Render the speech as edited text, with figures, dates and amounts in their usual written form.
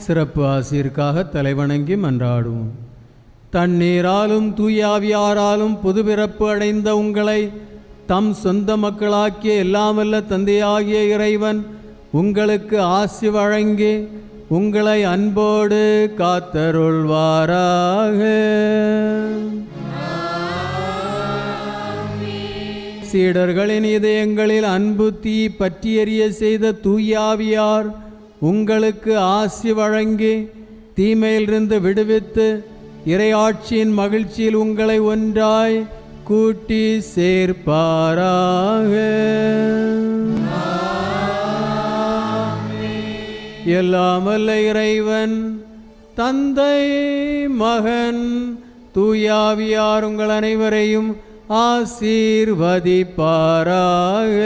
சிறப்பு ஆசிரியருக்காக தலைவணங்கி மன்றாடுவோம். தண்ணீராலும் தூயாவியாராலும் புதுபிறப்பு அடைந்த உங்களை தம் சொந்த மக்களாக்கிய எல்லாமல்ல தந்தையாகிய இறைவன் உங்களுக்கு ஆசி வழங்கி உங்களை அன்போடு காத்தருள்வாராக. சீடர்களின் இதயங்களில் அன்பு தீ பற்றியெறிய செய்த தூயாவியார் உங்களுக்கு ஆசி வழங்கி தீமையிலிருந்து விடுவித்து இறையாட்சியின் மகிழ்ச்சியில் உங்களை ஒன்றாய் கூட்டி சேர்ப்பாராக. எல்லாமல்ல இறைவன் தந்தை மகன் தூயாவியார் உங்கள் அனைவரையும் ஆசீர்வதிப்பாராக.